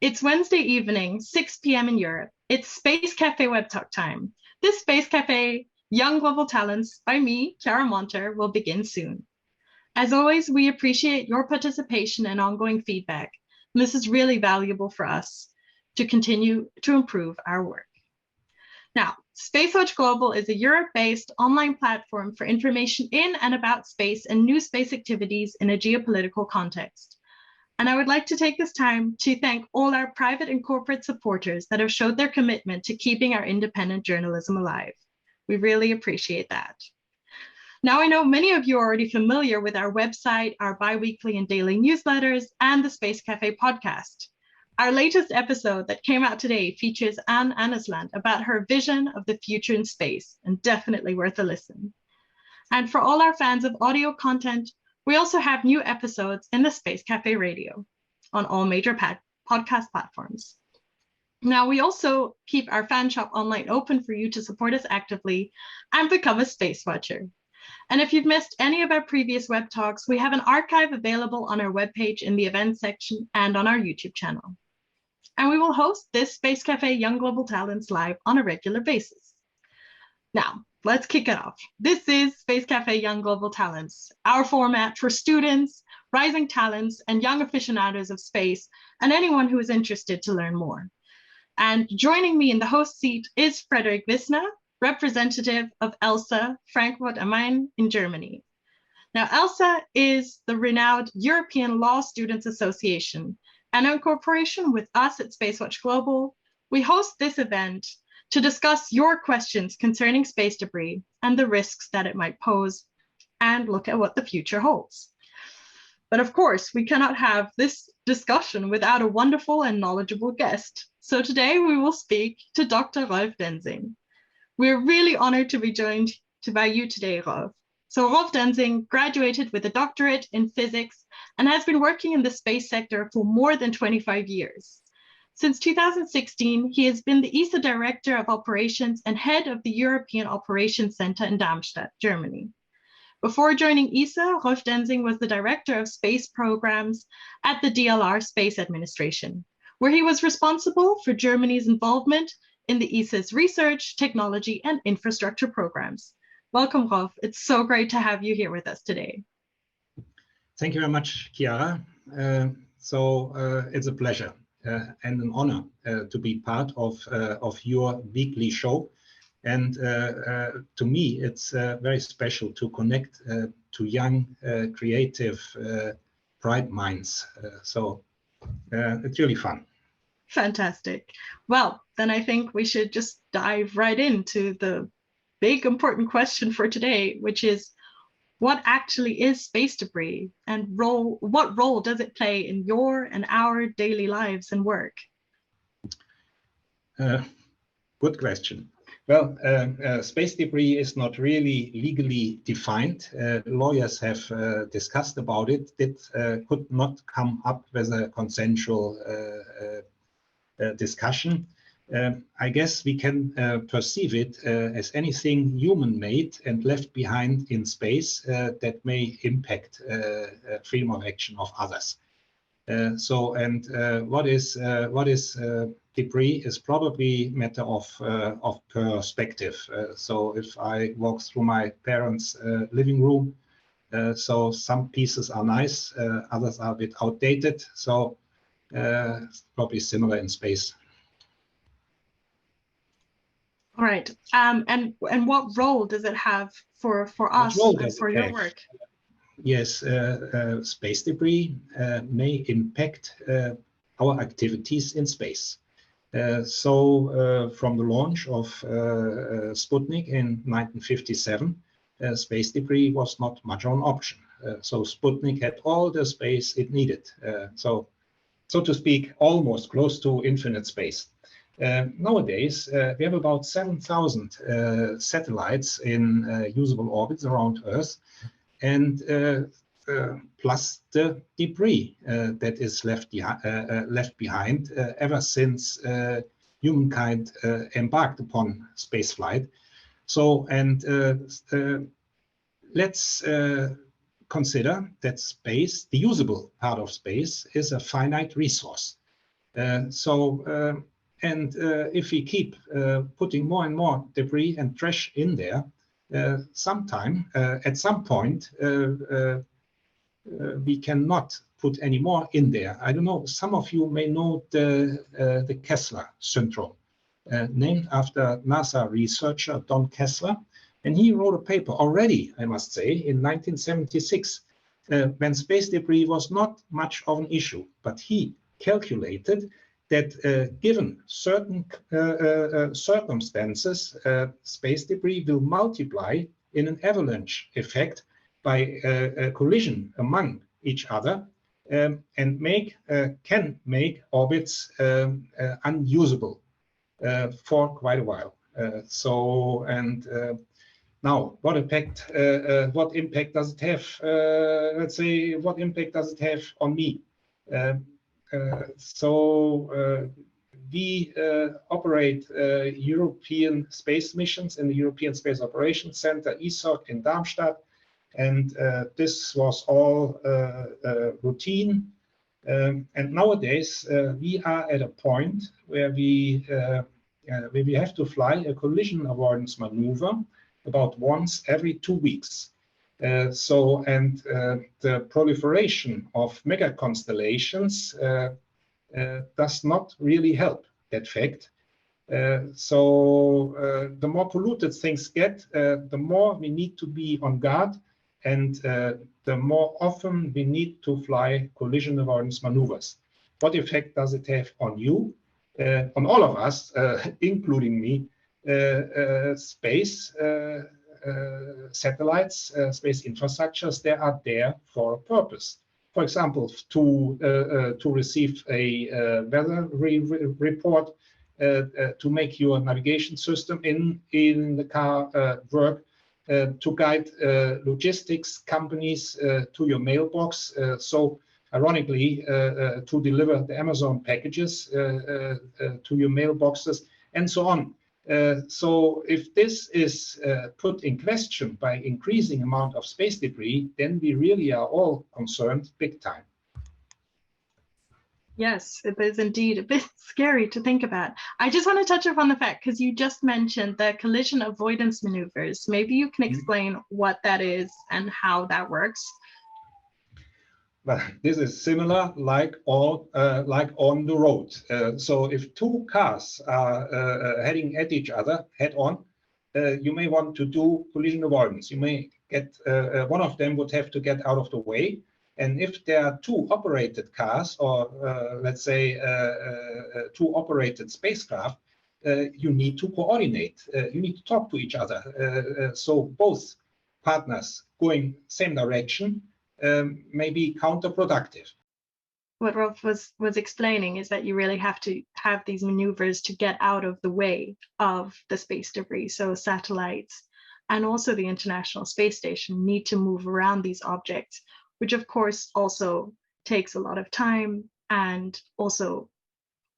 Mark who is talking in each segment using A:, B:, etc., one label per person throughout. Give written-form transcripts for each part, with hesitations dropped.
A: It's Wednesday evening, 6 p.m. in Europe. It's Space Cafe WebTalk time. This Space Cafe Young Global Talents by me, Chiara Moenter, will begin soon. As always, we appreciate your participation and ongoing feedback. And this is really valuable for us to continue to improve our work. Now, SpaceWatch.Global is a Europe-based online platform for information in and about space and new space activities in a geopolitical context. And I would like to take this time to thank all our private and corporate supporters that have showed their commitment to keeping our independent journalism alive. We really appreciate that. Now, I know many of you are already familiar with our website, our bi-weekly and daily newsletters, and the Space Cafe podcast. Our latest episode that came out today features Anne Annesland about her vision of the future in space, and definitely worth a listen. And for all our fans of audio content, we also have new episodes in the Space Cafe Radio on all major podcast platforms. Now, we also keep our fan shop online open for you to support us actively and become a Space Watcher. And if you've missed any of our previous web talks, we have an archive available on our webpage in the events section and on our YouTube channel. And we will host this Space Cafe Young Global Talents live on a regular basis. Now, let's kick it off. This is Space Cafe Young Global Talents, our format for students, rising talents, and young aficionados of space, and anyone who is interested to learn more. And joining me in the host seat is Frederik Wissner, representative of ELSA Frankfurt am Main in Germany. Now, ELSA is the renowned European Law Students Association, and in cooperation with us at SpaceWatch.Global, we host this event to discuss your questions concerning space debris and the risks that it might pose, and look at what the future holds. But of course, we cannot have this discussion without a wonderful and knowledgeable guest. So today we will speak to Dr. Rolf Densing. We're really honored to be joined by you today, Rolf. So Rolf Densing graduated with a doctorate in physics and has been working in the space sector for more than 25 years. Since 2016, he has been the ESA Director of Operations and head of the European Operations Center in Darmstadt, Germany. Before joining ESA, Rolf Densing was the Director of Space Programs at the DLR Space Administration, where he was responsible for Germany's involvement in the ESA's research, technology, and infrastructure programs. Welcome, Rolf. It's so great to have you here with us today.
B: Thank you very much, Chiara. It's a pleasure. And an honor to be part of your weekly show. And to me, it's very special to connect to young, creative, bright minds. It's really fun.
A: Fantastic. Well, then I think we should just dive right into the big important question for today, which is, what actually is space debris, and what role does it play in your and our daily lives and work?
B: Good question. Well, space debris is not really legally defined. Lawyers have discussed about it. It could not come up with a consensual discussion. I guess we can perceive it as anything human-made and left behind in space that may impact freedom of action of others. What is debris is probably a matter of perspective. So if I walk through my parents' living room, so some pieces are nice, others are a bit outdated. So it's probably similar in space.
A: All right. And what role does it have for us and for your work?
B: Yes, space debris may impact our activities in space. From the launch of Sputnik in 1957, space debris was not much of an option. So Sputnik had all the space it needed. So to speak, almost close to infinite space. Nowadays, we have about 7,000 satellites in usable orbits around Earth, and plus the debris that is left behind ever since humankind embarked upon spaceflight. Let's consider that space, the usable part of space, is a finite resource. If we keep putting more and more debris and trash in there, at some point, we cannot put any more in there. I don't know, some of you may know the Kessler syndrome, named after NASA researcher Don Kessler. And he wrote a paper already, I must say, in 1976, when space debris was not much of an issue. But he calculated that given certain circumstances, space debris will multiply in an avalanche effect by a collision among each other, and can make orbits unusable for quite a while. Now, what impact does it have? Let's say, what impact does it have on me? We operate European space missions in the European Space Operations Center, ESOC, in Darmstadt. And this was all routine. And nowadays, we are at a point where we have to fly a collision avoidance maneuver about once every 2 weeks. The proliferation of mega constellations does not really help that fact. The more polluted things get, the more we need to be on guard, and the more often we need to fly collision avoidance maneuvers. What effect does it have on you, on all of us, including me? Space satellites, space infrastructures, they are there for a purpose. For example, to receive a weather report, to make your navigation system in the car work, to guide logistics companies to your mailbox. So ironically, to deliver the Amazon packages to your mailboxes, and so on. So if this is put in question by increasing amount of space debris, then we really are all concerned big time.
A: Yes, it is indeed a bit scary to think about. I just want to touch upon the fact, because you just mentioned the collision avoidance maneuvers. Maybe you can explain what that is and how that works.
B: Well, this is similar like on the road. So if two cars are heading at each other head on, you may want to do collision avoidance. You may get one of them would have to get out of the way. And if there are two operated cars, or let's say two operated spacecraft, you need to coordinate. You need to talk to each other. So both partners going same direction may be counterproductive.
A: What Rolf was explaining is that you really have to have these maneuvers to get out of the way of the space debris. So satellites and also the International Space Station need to move around these objects, which of course also takes a lot of time and also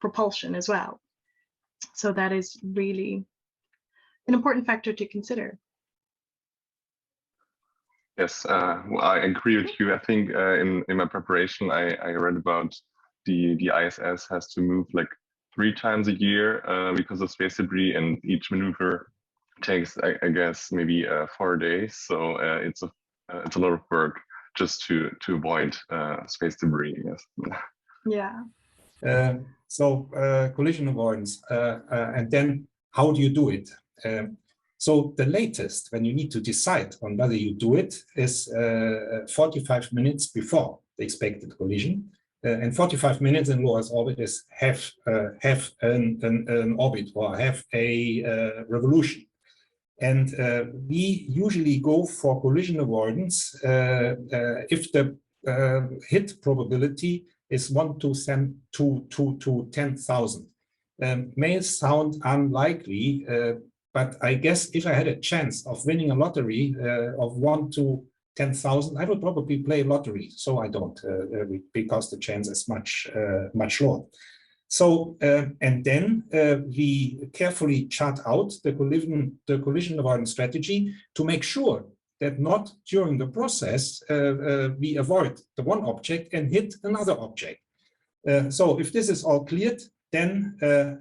A: propulsion as well. So that is really an important factor to consider.
C: Yes, well, I agree with you. I think in my preparation, I read about the ISS has to move like 3 times a year because of space debris, and each maneuver takes, I guess, maybe 4 days. So it's a lot of work just to avoid space debris. Yes.
A: Yeah.
B: Collision avoidance, and then how do you do it? So the latest, when you need to decide on whether you do it, is 45 minutes before the expected collision. And 45 minutes in low Earth orbit is have an orbit, or have a revolution. And we usually go for collision avoidance if the hit probability is 1 to 10,000. May sound unlikely, but I guess if I had a chance of winning a lottery of 1 to 10,000, I would probably play lottery. So I don't, because the chance is much lower. So and then we carefully chart out the collision avoidance strategy to make sure that not during the process we avoid the one object and hit another object. So if this is all cleared, then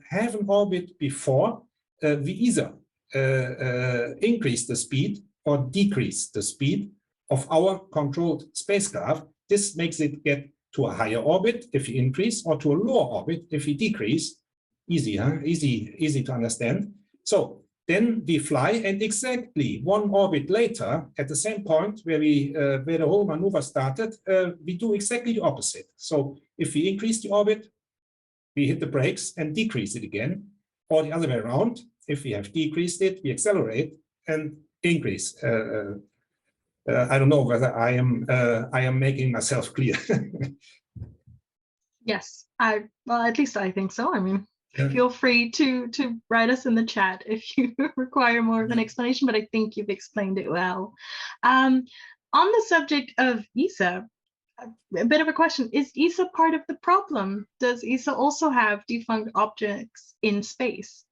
B: have an orbit before we either increase the speed or decrease the speed of our controlled spacecraft. This makes it get to a higher orbit if you increase, or to a lower orbit if you decrease. Easy, huh? Easy to understand. So then we fly, and exactly one orbit later, at the same point where the whole maneuver started, we do exactly the opposite. So if we increase the orbit, we hit the brakes and decrease it again, or the other way around. If we have decreased it, we accelerate and increase. I don't know whether I am making myself clear.
A: Yes, well, at least I think so. I mean, feel free to write us in the chat if you require more of an explanation, but I think you've explained it well. On the subject of ESA, a bit of a question: is ESA part of the problem? Does ESA also have defunct objects in space?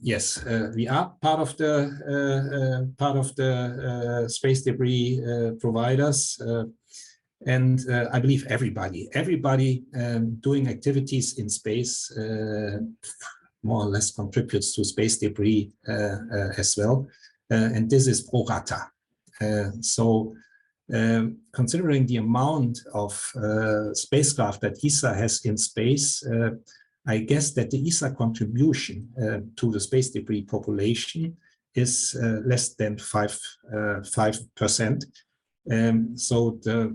B: Yes, we are part of the space debris providers, and I believe everybody doing activities in space more or less contributes to space debris as well, and this is pro rata. So considering the amount of spacecraft that ESA has in space, I guess that the ESA contribution to the space debris population is less than 5%. So the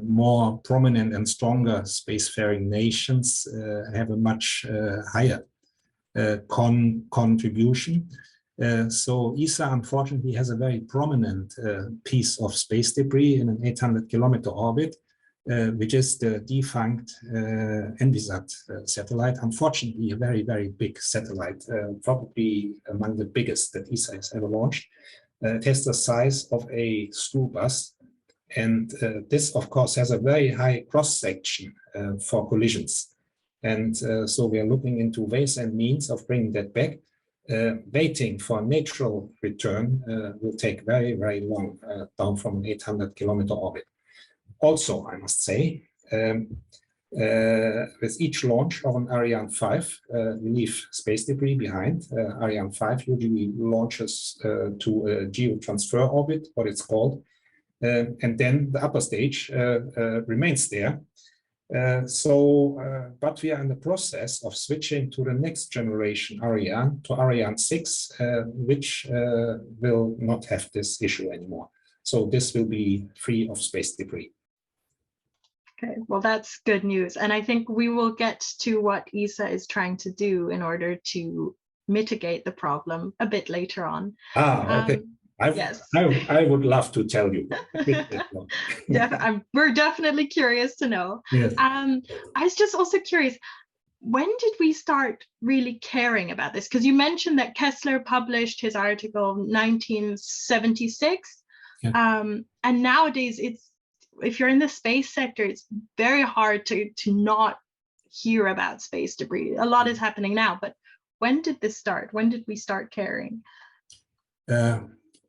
B: more prominent and stronger spacefaring nations have a much higher contribution. So ESA unfortunately has a very prominent piece of space debris in an 800-kilometer orbit, which is the defunct Envisat satellite. Unfortunately, a very, very big satellite, probably among the biggest that ESA has ever launched. It has the size of a school bus. And this, of course, has a very high cross-section for collisions. And so we are looking into ways and means of bringing that back. Waiting for a natural return will take very, very long down from an 800-kilometer orbit. Also, I must say, with each launch of an Ariane 5, we leave space debris behind. Ariane 5 usually launches to a geotransfer orbit, what it's called, and then the upper stage remains there. But we are in the process of switching to the next generation Ariane, to Ariane 6, which will not have this issue anymore. So this will be free of space debris.
A: Okay, well, that's good news. And I think we will get to what ESA is trying to do in order to mitigate the problem a bit later on.
B: Okay.
A: Yes.
B: I would love to tell you.
A: We're definitely curious to know.
B: Yes.
A: I was just also curious, when did we start really caring about this? Because you mentioned that Kessler published his article in 1976. Yeah. And nowadays, if you're in the space sector, it's very hard to not hear about space debris. A lot is happening now, but when did this start? When did we start caring?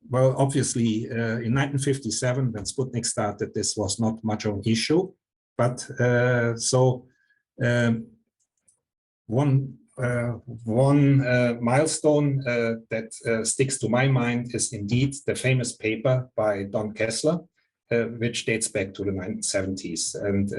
B: Well, obviously, in 1957, when Sputnik started, this was not much of an issue. But one milestone that sticks to my mind is indeed the famous paper by Don Kessler, which dates back to the 1970s. And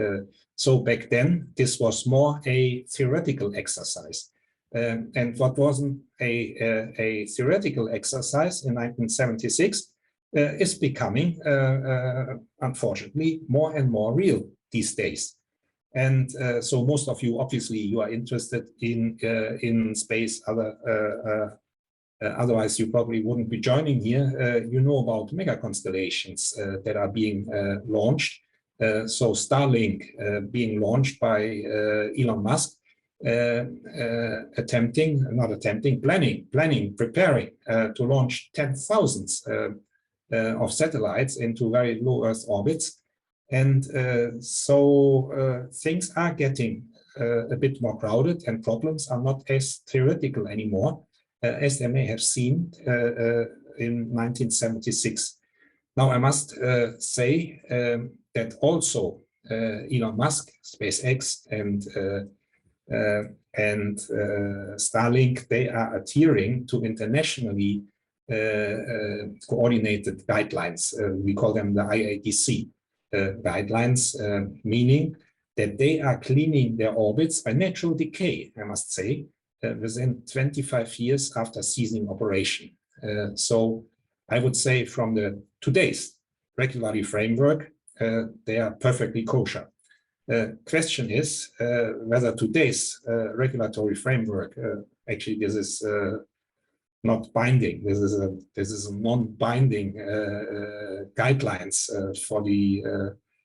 B: so back then, this was more a theoretical exercise. And what wasn't a theoretical exercise in 1976 is becoming, unfortunately, more and more real these days. And so most of you, obviously, you are interested in space. Otherwise, you probably wouldn't be joining here. You know about mega constellations that are being launched. So Starlink being launched by Elon Musk. Preparing to launch 10,000s of satellites into very low Earth orbits. And so things are getting a bit more crowded, and problems are not as theoretical anymore as they may have seemed in 1976. Now, I must say that also Elon Musk, SpaceX, and Starlink, they are adhering to internationally coordinated guidelines. We call them the IADC guidelines, meaning that they are cleaning their orbits by natural decay, I must say, within 25 years after ceasing operation. So I would say from today's regulatory framework, they are perfectly kosher. Question is whether today's regulatory framework, actually this is not binding. This is a non-binding guidelines for the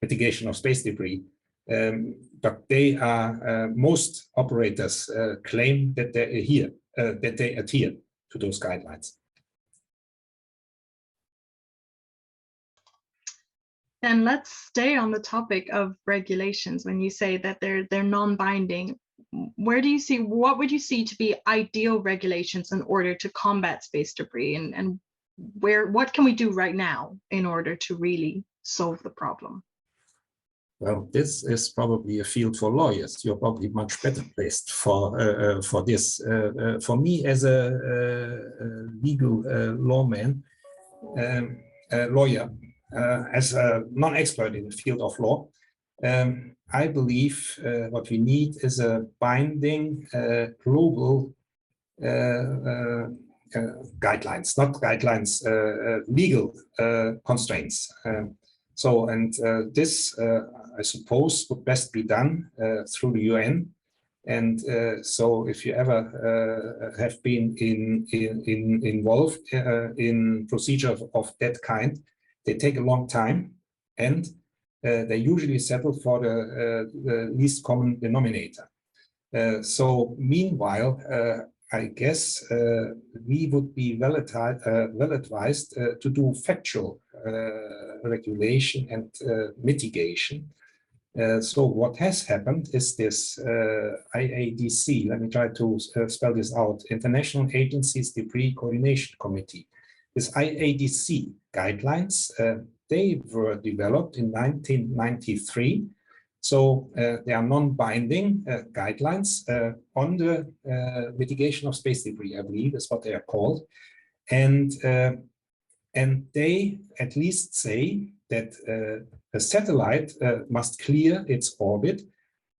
B: mitigation of space debris. But they are most operators claim that they adhere to those guidelines.
A: And let's stay on the topic of regulations. When you say that they're non-binding, what would you see to be ideal regulations in order to combat space debris, and what can we do right now in order to really solve the problem?
B: Well, this is probably a field for lawyers. You're probably much better placed for this. For me, as a legal lawyer, as a non-expert in the field of law, I believe what we need is a binding global guidelines, not guidelines, legal constraints. This, I suppose, would best be done through the UN. And so if you ever have been involved in procedures of that kind, they take a long time, and they usually settle for the least common denominator. So meanwhile, I guess we would be well advised to do factual regulation and mitigation. So what has happened is this IADC, let me try to spell this out, International Agencies Debris Coordination Committee. This IADC guidelines, they were developed in 1993. So they are non-binding guidelines on the mitigation of space debris, I believe is what they are called. And they at least say that a satellite must clear its orbit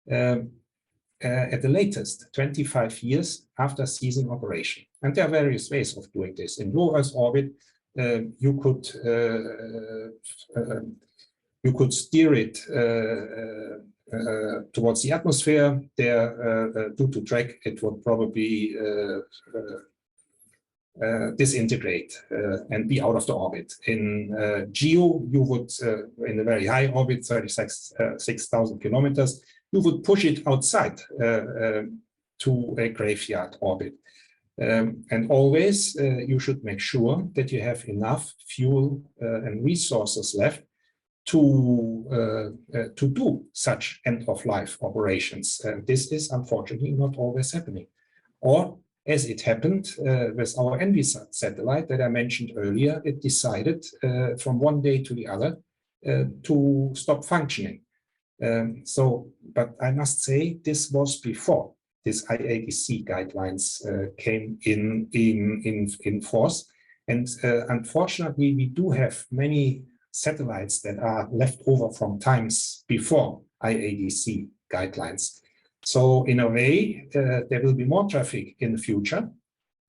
B: at the latest 25 years after ceasing operation. And there are various ways of doing this. In low Earth orbit, you could steer it towards the atmosphere. There, due to drag, it would probably disintegrate and be out of the orbit. In GEO, you would, in a very high orbit, 36,000 kilometers, you would push it outside to a graveyard orbit. And always you should make sure that you have enough fuel and resources left to do such end-of-life operations. This is unfortunately not always happening. Or as it happened with our Envisat satellite that I mentioned earlier, it decided from one day to the other to stop functioning. But I must say this was before this IADC guidelines came in force. And unfortunately, we do have many satellites that are left over from times before IADC guidelines. So in a way, there will be more traffic in the future.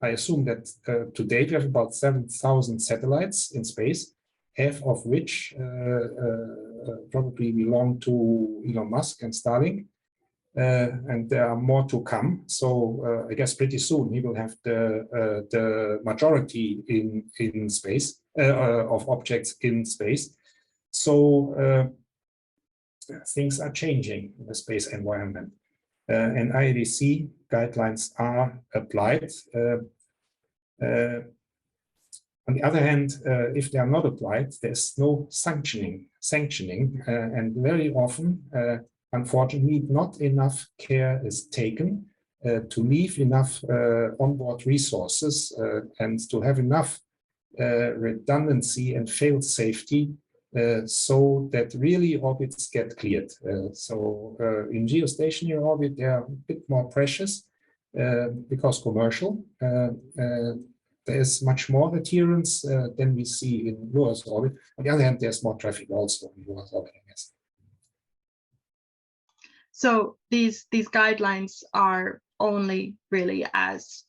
B: I assume that today we have about 7,000 satellites in space, half of which probably belong to Elon Musk and Starlink. And there are more to come. So I guess pretty soon he will have the majority in space of objects in space. So things are changing in the space environment. And IADC guidelines are applied. On the other hand, if they are not applied, there's no sanctioning, and very often, unfortunately, not enough care is taken to leave enough onboard resources and to have enough redundancy and fail safety so that really orbits get cleared. In geostationary orbit, they are a bit more precious because commercial. There's much more adherence than we see in low Earth orbit. On the other hand, there's more traffic also in low Earth orbit, I guess.
A: So these guidelines are only really as,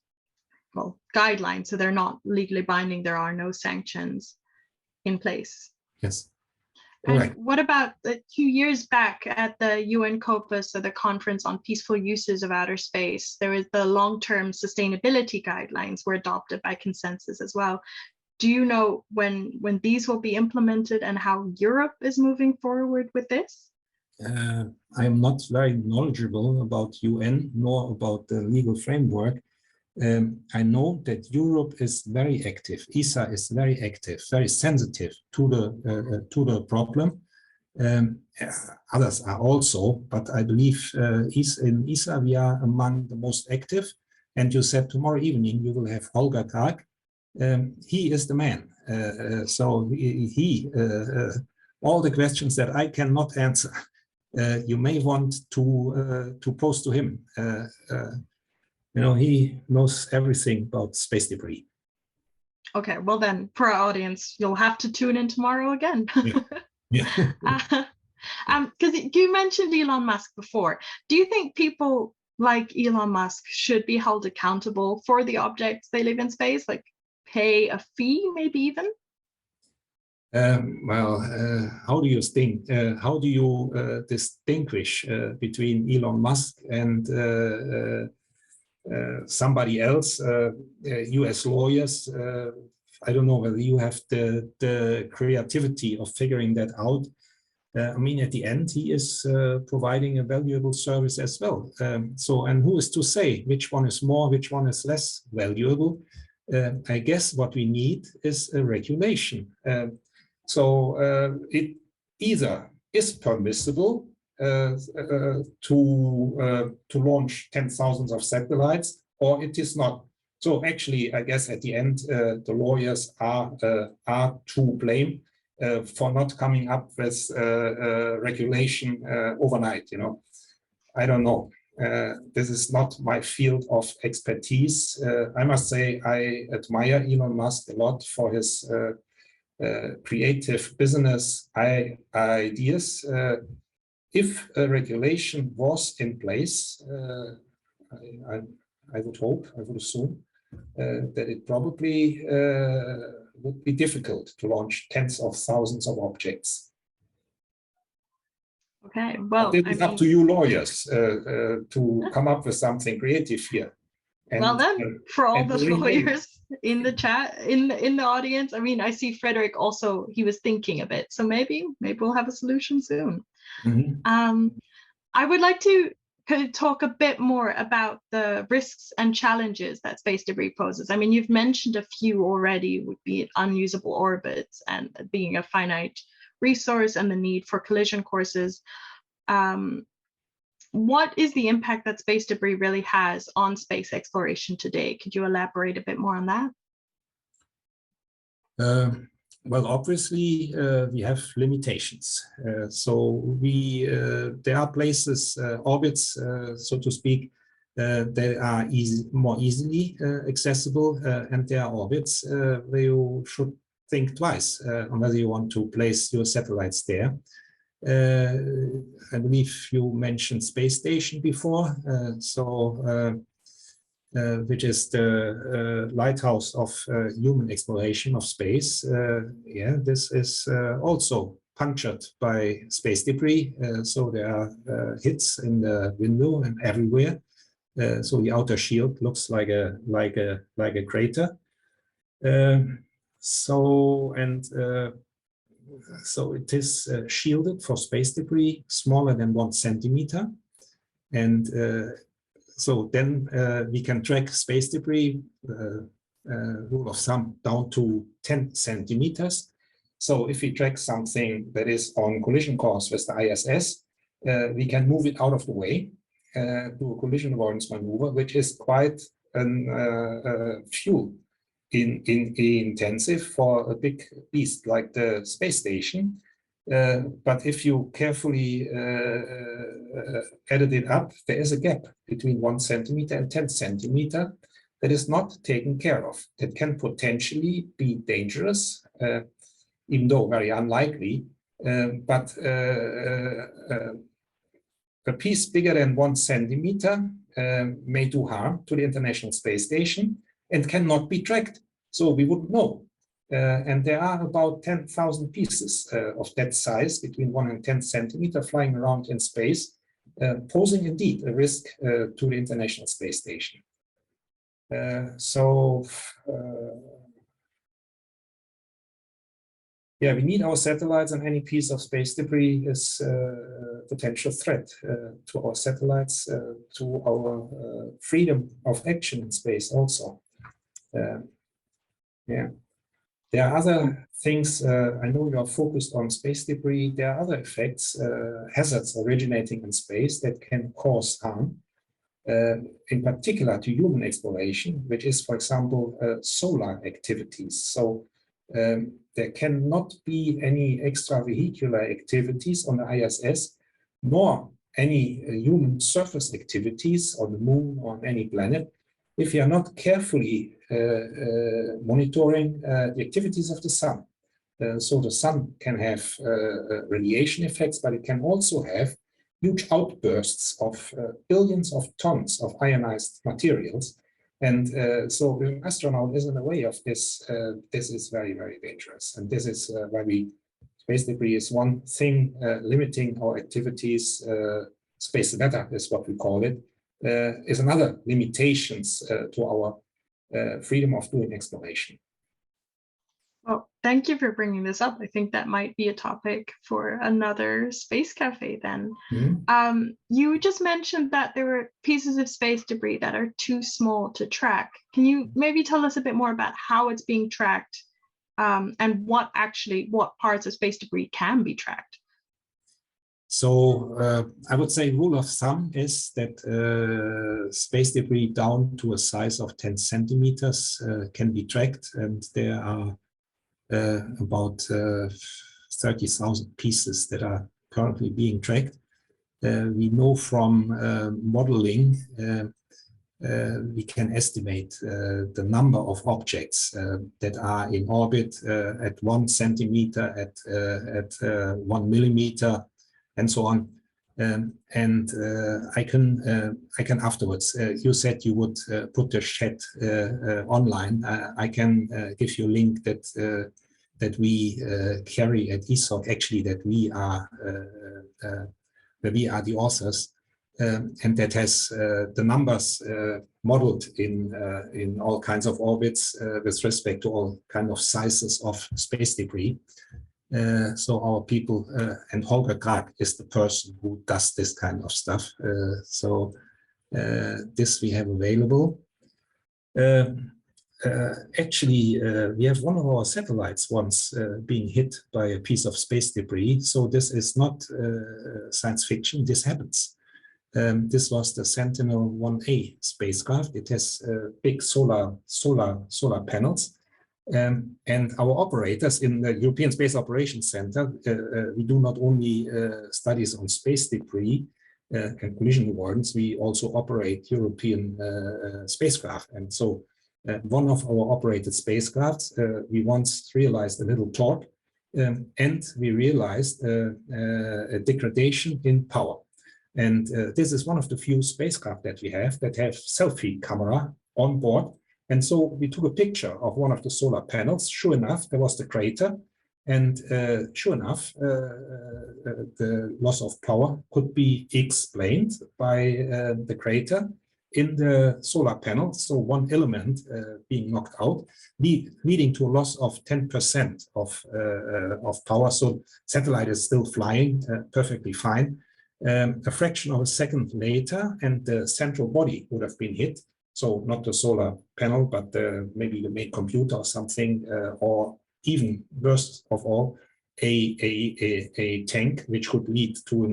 A: well, guidelines, so they're not legally binding. There are no sanctions in place.
B: Yes.
A: And what about the 2 years back at the UN COPUS, or the Conference on Peaceful Uses of Outer Space, there was the long-term sustainability guidelines were adopted by consensus as well. Do you know when these will be implemented and how Europe is moving forward with this?
B: I am not very knowledgeable about UN nor about the legal framework. I know that Europe is very active. ESA is very active, very sensitive to the problem. Others are also, but I believe in ESA we are among the most active. And you said tomorrow evening you will have Holger Krag. He is the man. All the questions that I cannot answer, you may want to pose to him. He knows everything about space debris.
A: Okay, well then, for our audience, you'll have to tune in tomorrow again.
B: Yeah.
A: Because you mentioned Elon Musk before. Do you think people like Elon Musk should be held accountable for the objects they leave in space, like pay a fee, maybe even?
B: How do you think? How do you distinguish between Elon Musk and somebody else, US lawyers? I don't know whether you have the creativity of figuring that out. I mean, at the end, he is providing a valuable service as well. And who is to say which one is more, which one is less valuable? I guess what we need is a regulation. It either is permissible to launch 10,000s of satellites, or it is not. So actually, I guess at the end, the lawyers are to blame for not coming up with regulation overnight. I don't know. This is not my field of expertise. I must say I admire Elon Musk a lot for his creative business ideas. If a regulation was in place, I would hope, I would assume, that it probably would be difficult to launch tens of thousands of objects.
A: Okay, well,
B: it is up to you lawyers to come up with something creative here. And,
A: well then, for all the lawyers in the chat, in the audience, I mean, I see Frederick also, he was thinking a bit, so maybe we'll have a solution soon. Mm-hmm. I would like to kind of talk a bit more about the risks and challenges that space debris poses. I mean, you've mentioned a few already, would be unusable orbits and being a finite resource and the need for collision courses. What is the impact that space debris really has on space exploration today? Could you elaborate a bit more on that?
B: Well, obviously, we have limitations. There are places, orbits, so to speak, that are more easily accessible, and there are orbits where you should think twice on whether you want to place your satellites there. I believe you mentioned space station before, which is the lighthouse of human exploration of space. This is also punctured by space debris. So there are hits in the window and everywhere. So the outer shield looks like a crater. So it is shielded for space debris smaller than 1 centimeter. And so then we can track space debris, rule of thumb, down to 10 centimeters. So if we track something that is on collision course with the ISS, we can move it out of the way, do a collision avoidance maneuver, which is quite fuel intensive for a big beast like the space station. But if you carefully added it up, there is a gap between 1 centimeter and 10 centimeter that is not taken care of. That can potentially be dangerous, even though very unlikely. But a piece bigger than 1 centimeter may do harm to the International Space Station and cannot be tracked. So we wouldn't know. And there are about 10,000 pieces of that size, between 1 and 10 centimeter, flying around in space, posing indeed a risk to the International Space Station. Yeah, we need our satellites, and any piece of space debris is a potential threat to our satellites, to our freedom of action in space also. Yeah. There are other things, I know you are focused on space debris. There are other effects, hazards originating in space that can cause harm, in particular to human exploration, which is, for example, solar activities. So there cannot be any extravehicular activities on the ISS, nor any human surface activities on the moon or on any planet, if you are not carefully monitoring the activities of the sun. So the sun can have radiation effects, but it can also have huge outbursts of billions of tons of ionized materials. And so if an astronaut is in the way of this, this is very, very dangerous. And this is why space debris is one thing limiting our activities. Space weather is what we call it, is another limitations to our freedom of doing exploration.
A: Well, thank you for bringing this up. I think that might be a topic for another Space Cafe then. Mm-hmm. You just mentioned that there were pieces of space debris that are too small to track. Can you maybe tell us a bit more about how it's being tracked, and what parts of space debris can be tracked?
B: So I would say rule of thumb is that space debris down to a size of 10 centimeters can be tracked, and there are about 30,000 pieces that are currently being tracked. We know from modeling, we can estimate the number of objects that are in orbit at 1 centimeter, at 1 millimeter, and so on. I can afterwards. You said you would put the chat online. I can give you a link that we carry at ESOC. Actually, that we are the authors, and that has the numbers modeled in all kinds of orbits with respect to all kinds of sizes of space debris. So our people, and Holger Krag is the person who does this kind of stuff. So this we have available. Actually, we have one of our satellites once being hit by a piece of space debris. So this is not science fiction. This happens. This was the Sentinel-1A spacecraft. It has big solar panels. And our operators in the European Space Operations Center, we do not only studies on space debris and collision avoidance, we also operate European spacecraft. And so one of our operated spacecrafts, we once realized a little torque, and we realized a degradation in power. And this is one of the few spacecraft that we have that have selfie camera on board. And so we took a picture of one of the solar panels. Sure enough, there was the crater. And sure enough, the loss of power could be explained by the crater in the solar panel. So one element being knocked out, leading to a loss of 10% of power. So satellite is still flying perfectly fine. A fraction of a second later, and the central body would have been hit. So not the solar panel, but maybe the main computer or something, or even worst of all, a tank which could lead to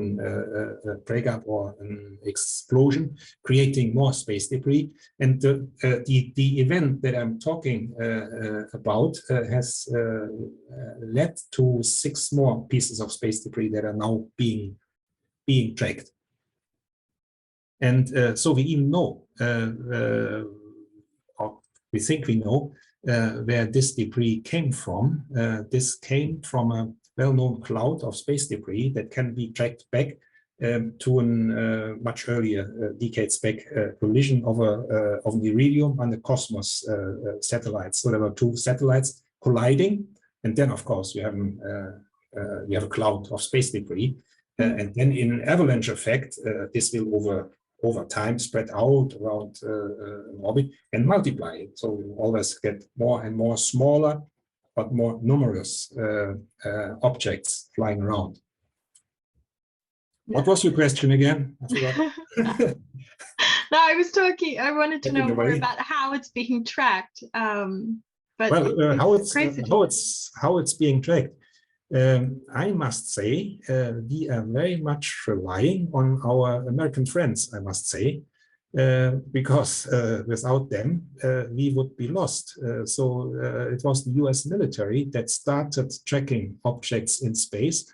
B: a breakup or an explosion, creating more space debris. And the event that I'm talking about has led to 6 more pieces of space debris that are now being tracked. And so we even know, or we think we know, where this debris came from. This came from a well-known cloud of space debris that can be tracked back to a much earlier, decades back, collision of an Iridium and the Cosmos satellites. So there were 2 satellites colliding, and then of course you have a cloud of space debris, and then in an avalanche effect, this will over time spread out around an orbit and multiply. So we always get more and more smaller, but more numerous objects flying around. What was your question again? I forgot.
A: No, I wanted to know more about how it's being tracked. But
B: well, how it's being tracked. I must say, we are very much relying on our American friends, I must say, because without them, we would be lost. So it was the US military that started tracking objects in space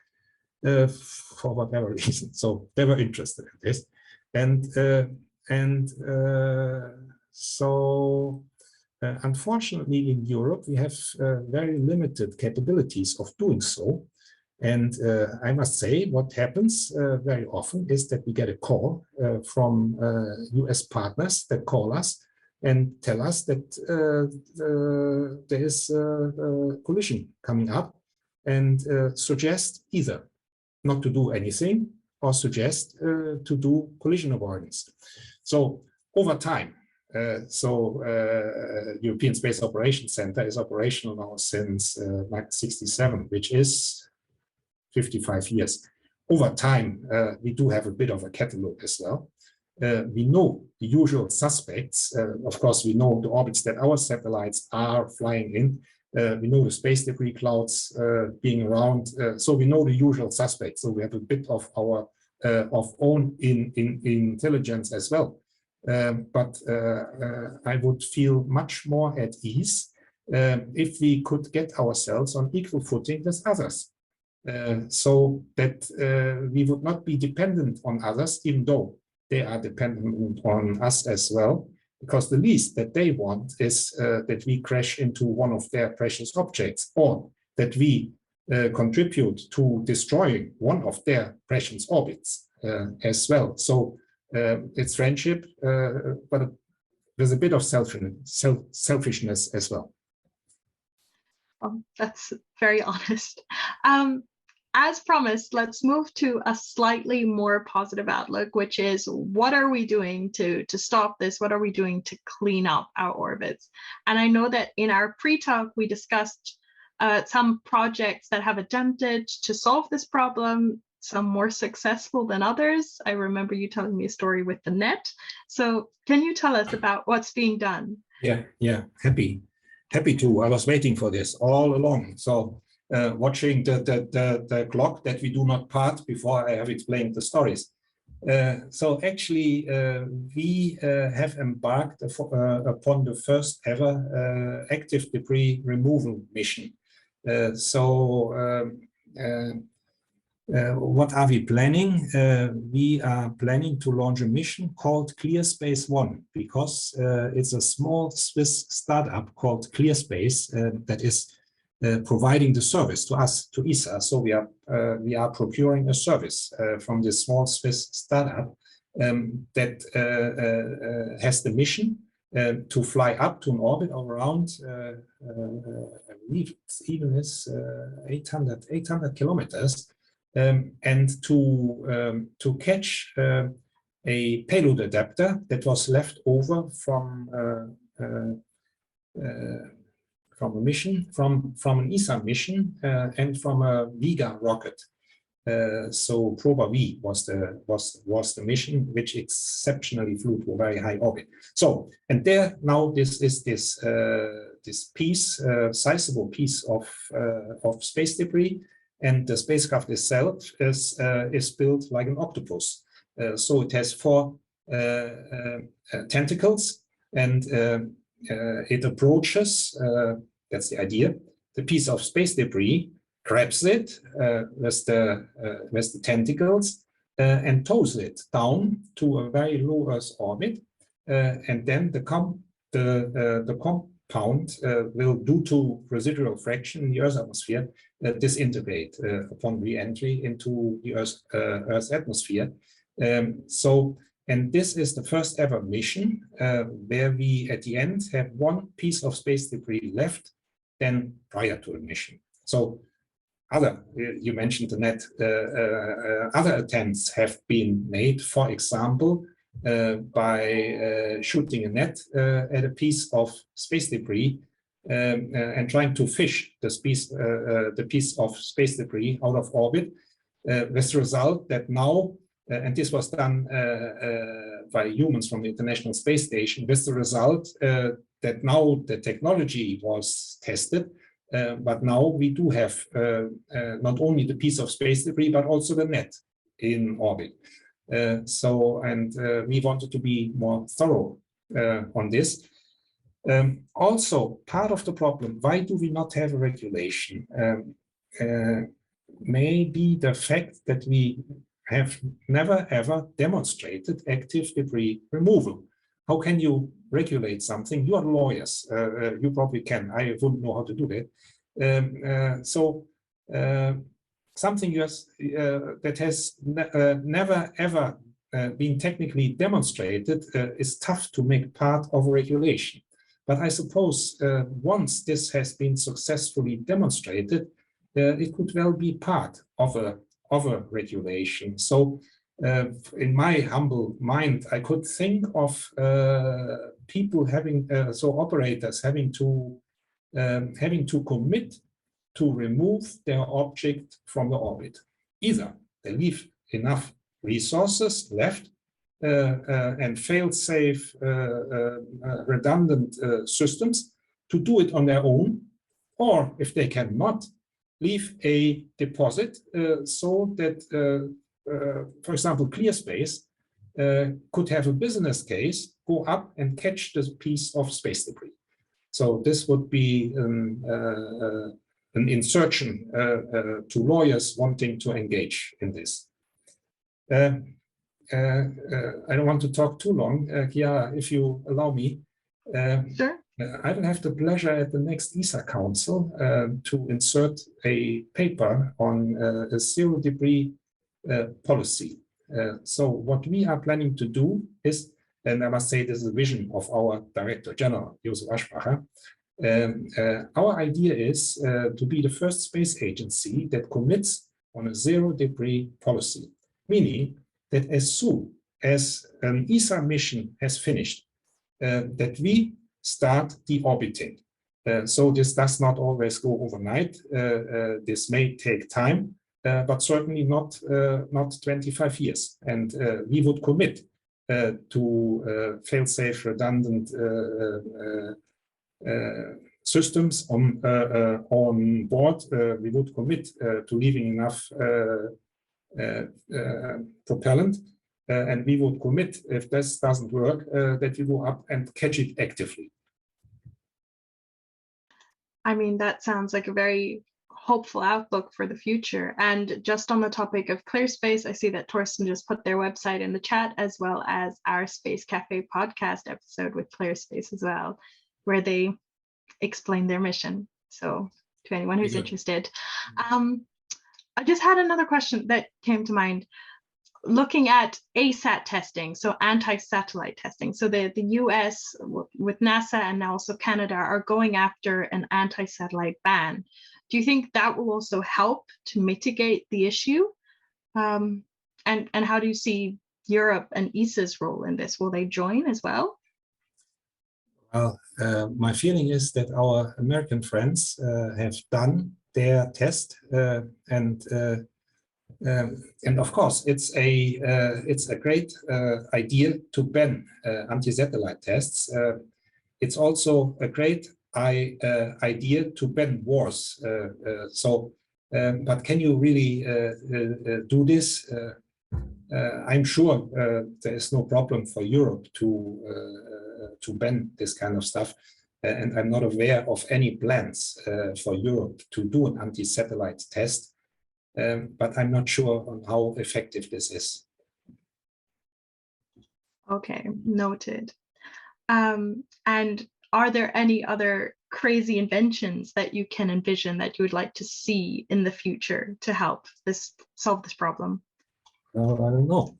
B: for whatever reason. So they were interested in this. Unfortunately, in Europe, we have very limited capabilities of doing so. And I must say, what happens very often is that we get a call from US partners that call us and tell us that there is a collision coming up, and suggest either not to do anything or suggest to do collision avoidance. So over time, European Space Operations Center is operational now since 1967, which is 55 years. Over time, we do have a bit of a catalog as well. We know the usual suspects. Of course, we know the orbits that our satellites are flying in. We know the space debris clouds being around. So we know the usual suspects. So we have a bit of our own intelligence as well. But I would feel much more at ease if we could get ourselves on equal footing with others, so that we would not be dependent on others, even though they are dependent on us as well, because the least that they want is that we crash into one of their precious objects, or that we contribute to destroying one of their precious orbits as well. So it's friendship, but there's a bit of selfishness as well.
A: That's very honest. As promised, let's move to a slightly more positive outlook, which is, what are we doing to stop this? What are we doing to clean up our orbits? And I know that in our pre-talk, we discussed some projects that have attempted to solve this problem, some more successful than others. I remember you telling me a story with the net. So can you tell us about what's being done?
B: Yeah, happy to. I was waiting for this all along. So watching the clock that we do not part before I have explained the stories. So actually, we have embarked upon the first ever active debris removal mission. What are we planning? We are planning to launch a mission called ClearSpace 1, because it's a small Swiss startup called ClearSpace that is providing the service to us, to ESA. So we are procuring a service from this small Swiss startup that has the mission to fly up to an orbit of around, I believe it even is 800 kilometers. And to catch a payload adapter that was left over from a mission, from an ESA mission, and from a Vega rocket. So Proba V was the mission, which exceptionally flew to a very high orbit. So, and there now this is this piece, sizable piece of space debris. and the spacecraft itself is built like an octopus. So it has 4 tentacles, and it approaches, that's the idea, the piece of space debris, grabs it with the tentacles, and tows it down to a very low Earth orbit, and then the compound will, due to residual fraction in the Earth's atmosphere, disintegrate upon re-entry into the Earth's atmosphere. And this is the first ever mission where we at the end have 1 piece of space debris left than prior to the mission. So you mentioned the net, other attempts have been made, for example, by shooting a net at a piece of space debris and trying to fish the piece of space debris out of orbit, with the result that now, and this was done by humans from the International Space Station, with the result that now the technology was tested, but now we do have not only the piece of space debris, but also the net in orbit. We wanted to be more thorough on this. Also, part of the problem, why do we not have a regulation? May be the fact that we have never ever demonstrated active debris removal. How can you regulate something? You are lawyers. You probably can. I wouldn't know how to do that. Something that has never ever been technically demonstrated is tough to make part of a regulation. But I suppose once this has been successfully demonstrated, it could well be part of a regulation. So in my humble mind, I could think of people having, operators having to commit to remove their object from the orbit. Either they leave enough resources left and fail-safe redundant systems to do it on their own, or if they cannot, leave a deposit so that, for example, ClearSpace could have a business case, go up and catch this piece of space debris. So this would be an insertion to lawyers wanting to engage in this. I don't want to talk too long. Chiara, if you allow me.
A: Sure.
B: I will have the pleasure at the next ESA Council to insert a paper on a zero debris policy. So what we are planning to do is, and I must say this is a vision of our Director General, Josef Aschbacher, our idea is to be the first space agency that commits on a zero debris policy, meaning that as soon as an ESA mission has finished, that we start deorbiting. So this does not always go overnight. This may take time, but certainly not 25 years. And we would commit to fail-safe, redundant systems on board. We would commit to leaving enough propellant. And we would commit, if this doesn't work, that you go up and catch it actively.
A: I mean, that sounds like a very hopeful outlook for the future. And just on the topic of ClearSpace, I see that Torsten just put their website in the chat, as well as our Space Cafe podcast episode with ClearSpace as well, where they explain their mission. So to anyone who's interested. I just had another question that came to mind. Looking at ASAT testing, so anti-satellite testing. So the US with NASA and now also Canada are going after an anti-satellite ban. Do you think that will also help to mitigate the issue? And how do you see Europe and ESA's role in this? Will they join as well?
B: Well, my feeling is that our American friends have done their test and of course, it's a great idea to ban anti-satellite tests. It's also a great idea to ban wars. So But can you really do this? I'm sure there is no problem for Europe to ban this kind of stuff. And I'm not aware of any plans for Europe to do an anti-satellite test, but I'm not sure on how effective this is.
A: Okay, noted. And are there any other crazy inventions that you can envision that you would like to see in the future to help solve this problem?
B: I don't know.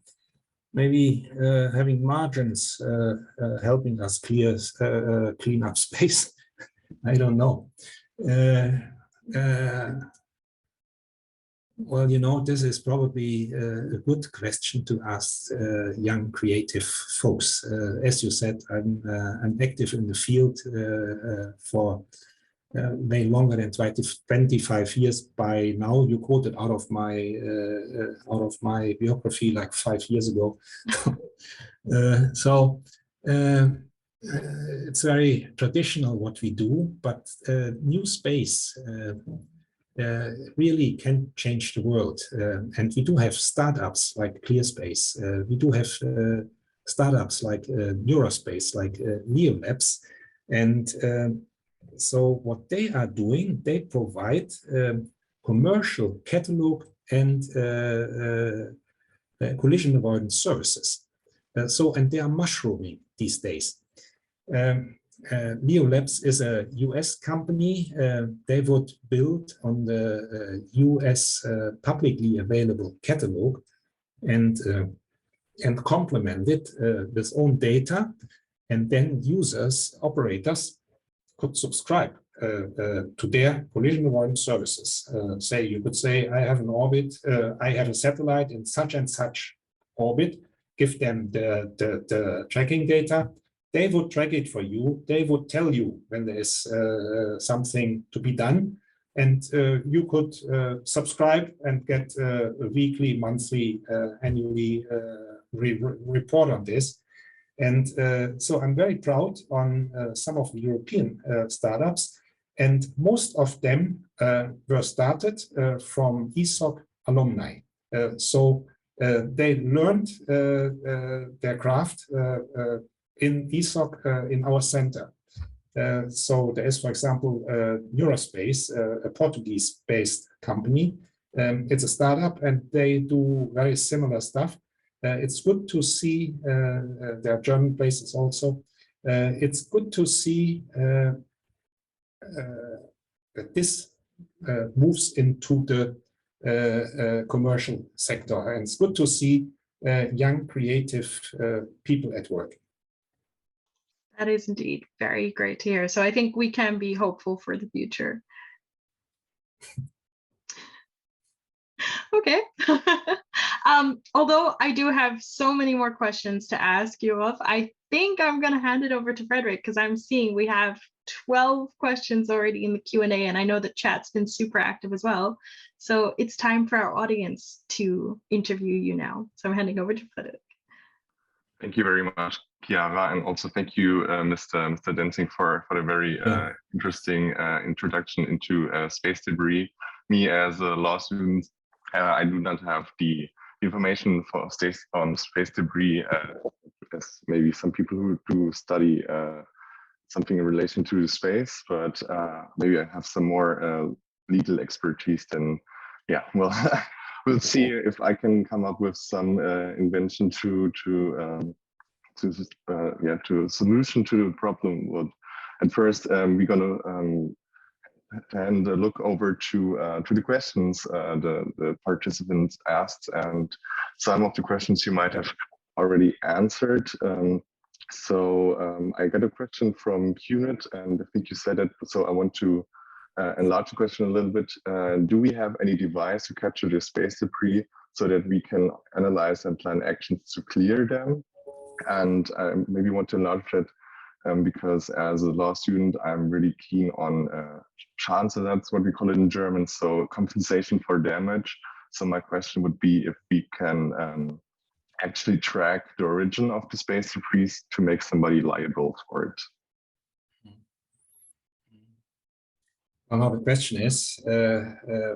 B: Maybe having margins helping us clean up space. I don't know. Well, you know, this is probably a good question to ask young creative folks. As you said, I'm active in the field for way longer than 25 years by now. You quoted out of my biography like 5 years ago. So it's very traditional what we do, but new space really can change the world. And we do have startups like ClearSpace. We do have startups like Neurospace, like Neo Labs. And so what they are doing, they provide commercial catalog and collision avoidance services. And they are mushrooming these days. Neo Labs is a US company. They would build on the US publicly available catalog and complement it with own data, and then users, operators, could subscribe to their collision avoidance services. You could say, I have an orbit, I have a satellite in such and such orbit, give them the tracking data. They would track it for you. They would tell you when there is something to be done. And you could subscribe and get a weekly, monthly, annually report on this. And so I'm very proud on some of the European startups. And most of them were started from ESOC alumni. So they learned their craft in ESOC in our center. So there is, for example, Neurospace, a Portuguese-based company. It's a startup and they do very similar stuff. It's good to see, there are German places also. It's good to see that this moves into the commercial sector. And it's good to see young, creative people at work.
A: That is indeed very great to hear. So I think we can be hopeful for the future. Okay. Although I do have so many more questions to ask you of, I think I'm going to hand it over to Frederik, because I'm seeing we have 12 questions already in the Q&A, and I know the chat's been super active as well. So it's time for our audience to interview you now. So I'm handing over to Frederik.
C: Thank you very much, Chiara, and also thank you, Mr. Densing, for the very interesting introduction into space debris. Me as a law student, I do not have the information for on space debris as maybe some people who do study something in relation to space, but maybe I have some more legal expertise than, yeah, well, we'll see if I can come up with some invention to a solution to the problem. Well, at first, we're gonna hand a look over to the questions the participants asked, and some of the questions you might have already answered. I got a question from QNet, and I think you said it, so I want to enlarge the question a little bit. Do we have any device to capture the space debris so that we can analyze and plan actions to clear them? And I maybe want to enlarge that because as a law student, I'm really keen on Chance, that's what we call it in German, so compensation for damage. So my question would be if we can actually track the origin of the space debris to make somebody liable for it.
B: Well, now the question is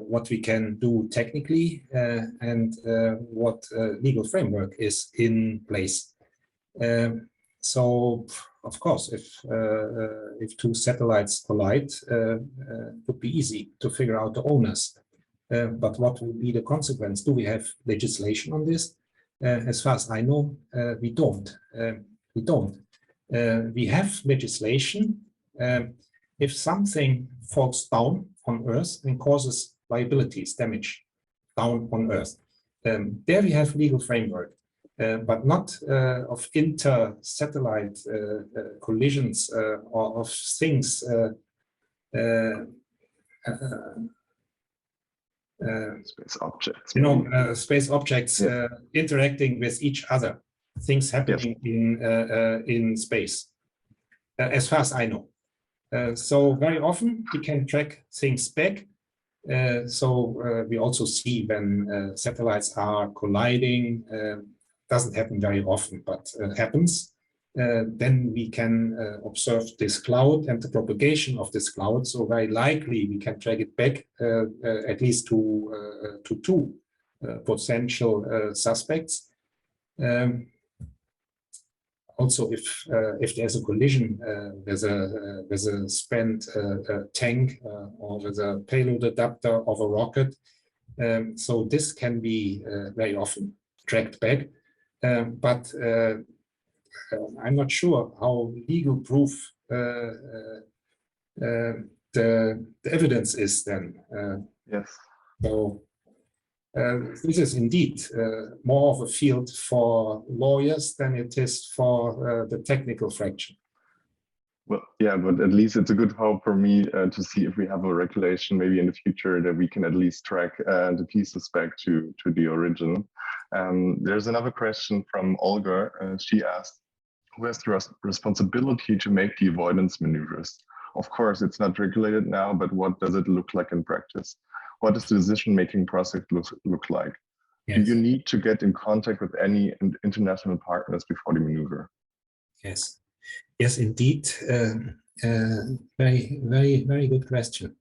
B: what we can do technically and what legal framework is in place. So, of course, if two satellites collide, it would be easy to figure out the owners. But what will be the consequence? Do we have legislation on this? As far as I know, we don't. We have legislation. If something falls down on Earth and causes liabilities, damage down on Earth, there we have legal framework, but not of inter-satellite collisions or of things
C: space objects.
B: Space objects interacting with each other, things happening in space, as far as I know. So very often we can track things back. We also see when satellites are colliding. Doesn't happen very often, but happens. Then we can observe this cloud and the propagation of this cloud. So very likely we can track it back at least to two potential suspects. Also, if there's a collision with a spent tank or with a payload adapter of a rocket, so this can be very often tracked back. But I'm not sure how legal proof the evidence is then.
C: Yes.
B: So this is indeed more of a field for lawyers than it is for the technical fraction.
C: Well, yeah, but at least it's a good hope for me to see if we have a regulation maybe in the future that we can at least track the pieces back to the origin. There's another question from Olga. She asked, who has the responsibility to make the avoidance maneuvers? Of course, it's not regulated now, but what does it look like in practice? What does the decision-making process look like? Yes. Do you need to get in contact with any international partners before the maneuver?
B: Yes, yes, indeed. Very, very, very good question.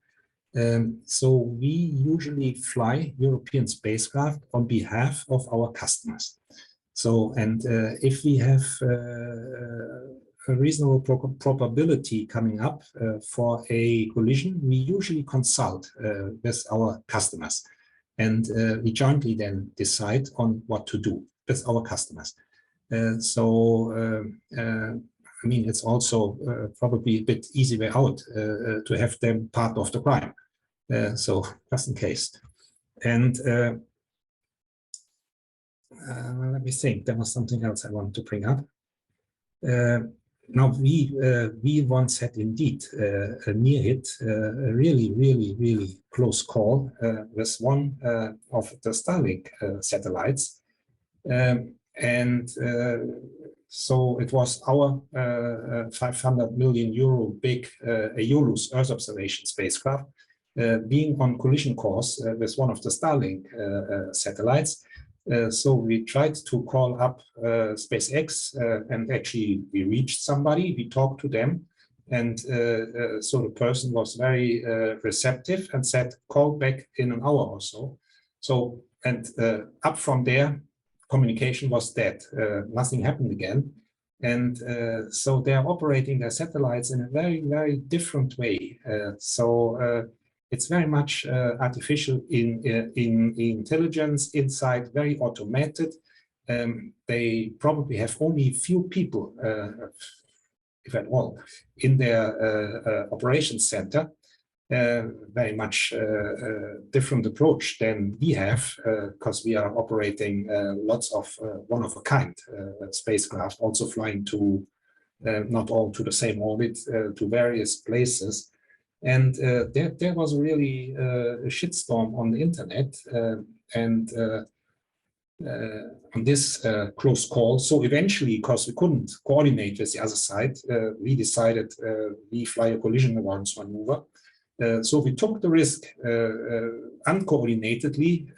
B: So we usually fly European spacecraft on behalf of our customers. So, and if we have a reasonable probability coming up for a collision, we usually consult with our customers, and we jointly then decide on what to do with our customers. I mean, it's also probably a bit easy way out to have them part of the crime. So just in case. And let me think, there was something else I wanted to bring up. Now, we once had indeed a near hit, a really, really, really close call with one of the Starlink satellites. So it was our 500 million euro big EOLUS Earth observation spacecraft being on collision course with one of the Starlink satellites. So we tried to call up SpaceX and actually we reached somebody, we talked to them, and so the person was very receptive and said, call back in an hour or so. So, and up from there, communication was dead. Nothing happened again. And so they're operating their satellites in a very, very different way. It's very much artificial in intelligence, inside, very automated. They probably have only few people, if at all, in their operations center. Very much different approach than we have, because we are operating lots of one-of-a-kind spacecraft, also flying to, not all to the same orbit, to various places. And there was really a shitstorm on the internet and on this close call. So eventually, because we couldn't coordinate with the other side, we decided we fly a collision avoidance maneuver. So we took the risk uncoordinatedly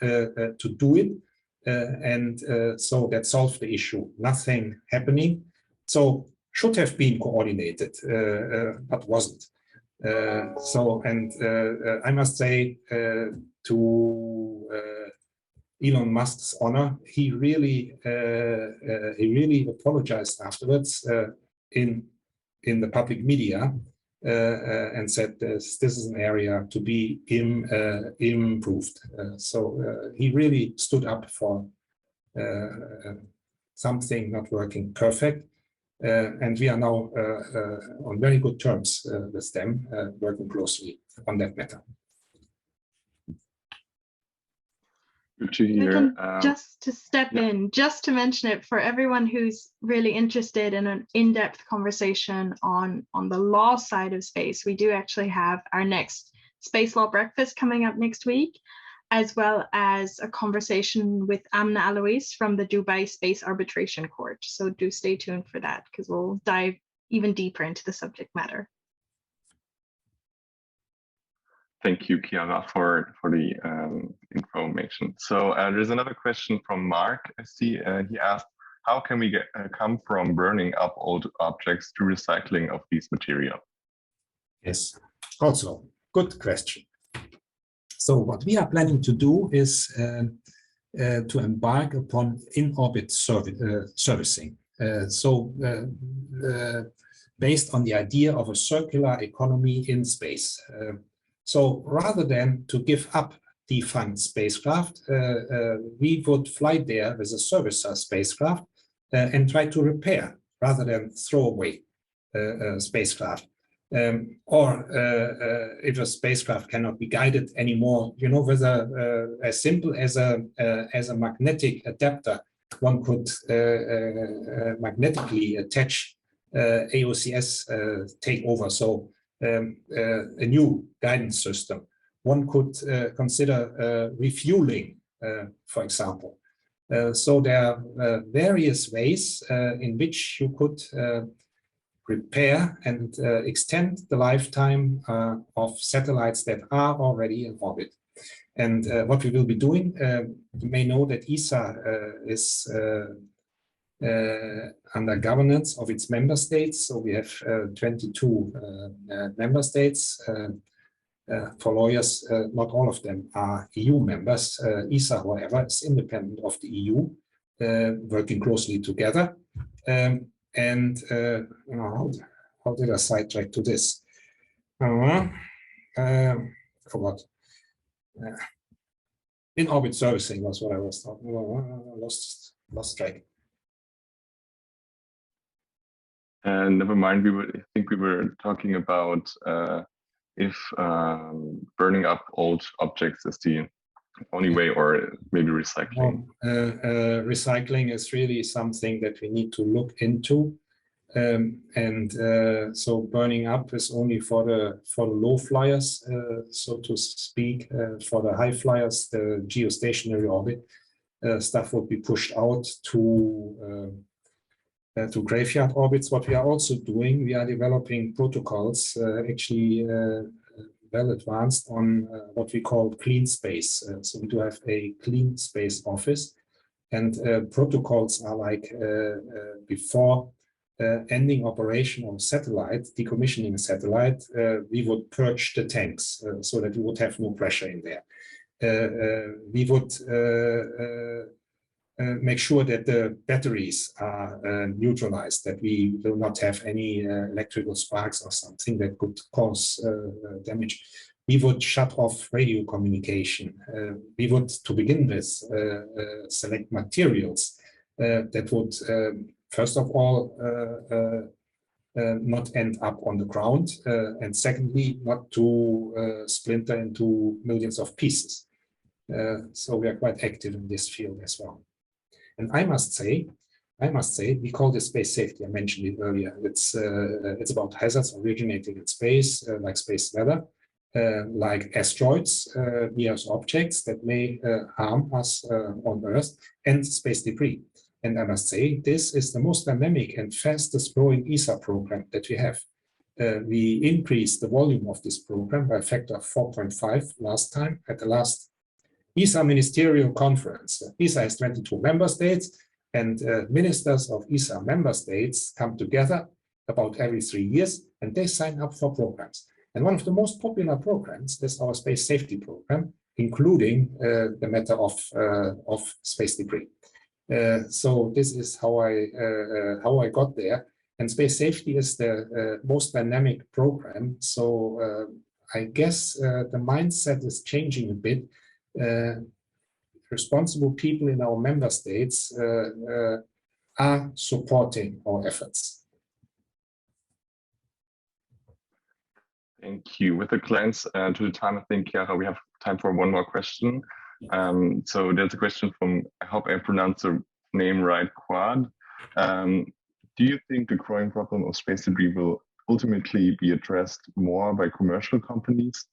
B: to do it. So that solved the issue. Nothing happening. So should have been coordinated, but wasn't. I must say to Elon Musk's honor, he really apologized afterwards in the public media and said this is an area to be improved. He really stood up for something not working perfect. And we are now on very good terms with them, working closely on that matter.
C: Good to hear.
A: Just to step in, just to mention it for everyone who's really interested in an in-depth conversation on the law side of space, we do actually have our next Space Law Breakfast coming up next week, as well as a conversation with Amna Alois from the Dubai Space Arbitration Court. So do stay tuned for that, because we'll dive even deeper into the subject matter.
C: Thank you, Chiara, for the information. So there's another question from Mark. I see he asked, how can we come from burning up old objects to recycling of these materials?
B: Yes, also good question. So what we are planning to do is to embark upon in-orbit servicing. Based on the idea of a circular economy in space. So rather than to give up defunct spacecraft, we would fly there with a servicer spacecraft and try to repair rather than throw away spacecraft. If a spacecraft cannot be guided anymore, you know, with as simple as a magnetic adapter, one could magnetically attach AOCS takeover. So a new guidance system. One could consider refueling, for example. So there are various ways in which you could repair and extend the lifetime of satellites that are already in orbit. And what we will be doing, you may know that ESA is under governance of its member states. So we have 22 member states. For lawyers, not all of them are EU members. ESA, however, is independent of the EU, working closely together. How did I sidetrack to this? Forgot. In-orbit servicing was what I was talking about. Lost track.
C: Never mind. I think we were talking about if burning up old objects is the only way, or maybe recycling.
B: Recycling is really something that we need to look into, so burning up is only for the low flyers, so to speak. For the high flyers, the geostationary orbit stuff will be pushed out to graveyard orbits. What we are also doing, we are developing protocols, actually well advanced on what we call clean space. So we do have a clean space office, and protocols are like before ending operation of satellite, decommissioning a satellite, we would purge the tanks so that we would have no pressure in there. We would make sure that the batteries are neutralized, that we will not have any electrical sparks or something that could cause damage. We would shut off radio communication. We would, to begin with, select materials that would, first of all, not end up on the ground, and secondly, not to splinter into millions of pieces. So we are quite active in this field as well. And I must say, we call this space safety. I mentioned it earlier. It's about hazards originating in space, like space weather, like asteroids, near objects that may harm us on Earth, and space debris. And I must say, this is the most dynamic and fastest growing ESA program that we have. We increased the volume of this program by a factor of 4.5 last time at the last ESA ministerial conference. ESA has 22 member states, and ministers of ESA member states come together about every 3 years, and they sign up for programs. And one of the most popular programs is our space safety program, including the matter of space debris. So this is how I got there. And space safety is the most dynamic program. So I guess the mindset is changing a bit. Responsible people in our member states are supporting our efforts.
C: Thank you. With a glance to the time, I think, Chiara, we have time for one more question. So there's a question from, I hope I pronounced the name right, Quad. Do you think the growing problem of space debris will ultimately be addressed more by commercial companies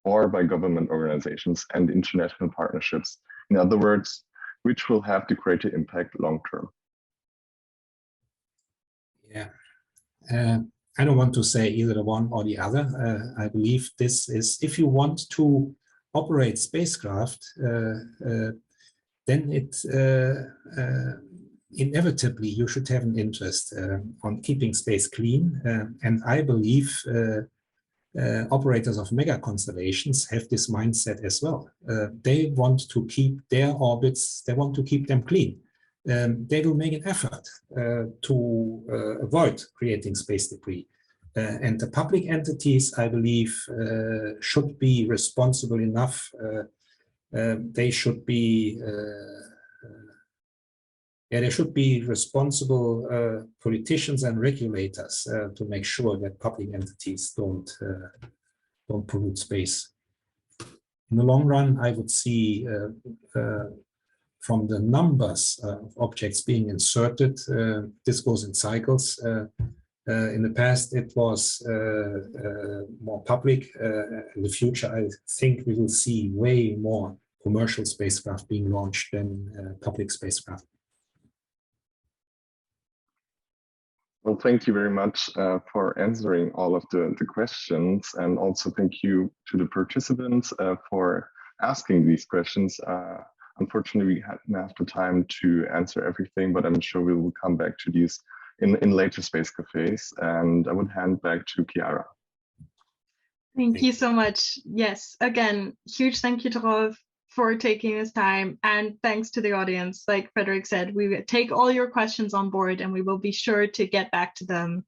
C: or by government organizations and international partnerships? In other words, which will have the greater impact long term?
B: Yeah, I don't want to say either the one or the other. I believe this is, if you want to operate spacecraft, then inevitably you should have an interest on keeping space clean. And I believe operators of mega constellations have this mindset as well. They want to keep their orbits, they want to keep them clean. They will make an effort to avoid creating space debris. And the public entities, I believe, should be responsible enough. They should be there should be responsible politicians and regulators to make sure that public entities don't pollute space. In the long run, I would see from the numbers of objects being inserted, this goes in cycles. In the past, it was more public. In the future, I think we will see way more commercial spacecraft being launched than public spacecraft.
C: Well, thank you very much for answering all of the questions, and also thank you to the participants for asking these questions. Unfortunately, we hadn't have the time to answer everything, but I'm sure we will come back to these in later Space Cafes. And I would hand back to Chiara.
A: Thank you so much. Yes, again, huge thank you to Rolf for taking this time, and thanks to the audience. Like Frederik said, we take all your questions on board and we will be sure to get back to them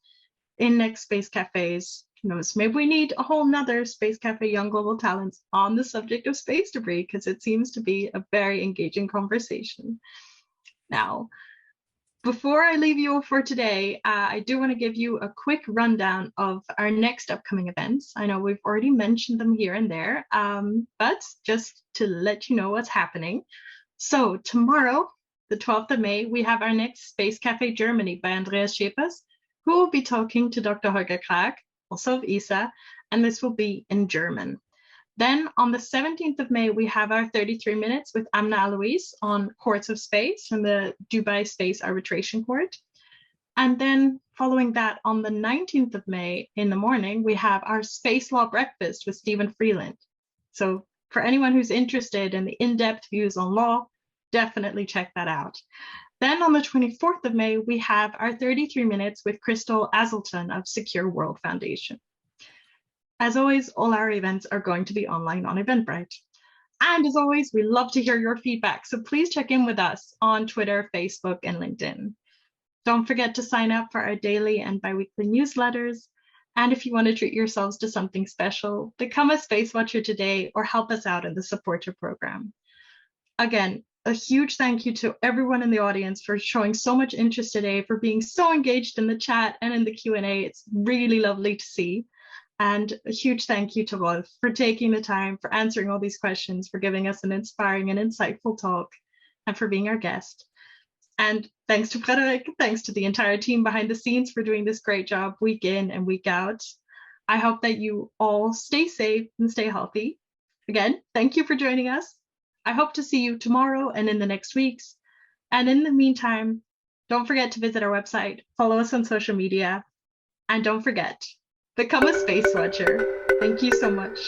A: in next Space Cafes. Who knows, maybe we need a whole nother Space Cafe Young Global Talents on the subject of space debris, because it seems to be a very engaging conversation. Now, before I leave you for today, I do want to give you a quick rundown of our next upcoming events. I know we've already mentioned them here and there, but just to let you know what's happening. So tomorrow, the 12th of May, we have our next Space Cafe Germany by Andreas Schepers, who will be talking to Dr. Holger Krag, also of ESA, and this will be in German. Then on the 17th of May, we have our 33 minutes with Amna Alois on courts of space from the Dubai Space Arbitration Court. And then following that, on the 19th of May in the morning, we have our Space Law Breakfast with Stephen Freeland. So for anyone who's interested in the in-depth views on law, definitely check that out. Then on the 24th of May, we have our 33 minutes with Crystal Azelton of Secure World Foundation. As always, all our events are going to be online on Eventbrite. And as always, we love to hear your feedback, so please check in with us on Twitter, Facebook, and LinkedIn. Don't forget to sign up for our daily and biweekly newsletters. And if you want to treat yourselves to something special, become a Space Watcher today or help us out in the supporter program. Again, a huge thank you to everyone in the audience for showing so much interest today, for being so engaged in the chat and in the Q&A. It's really lovely to see. And a huge thank you to Rolf for taking the time, for answering all these questions, for giving us an inspiring and insightful talk, and for being our guest. And thanks to Frederik, thanks to the entire team behind the scenes for doing this great job week in and week out. I hope that you all stay safe and stay healthy. Again, thank you for joining us. I hope to see you tomorrow and in the next weeks. And in the meantime, don't forget to visit our website, follow us on social media, and don't forget, become a Space Watcher. Thank you so much.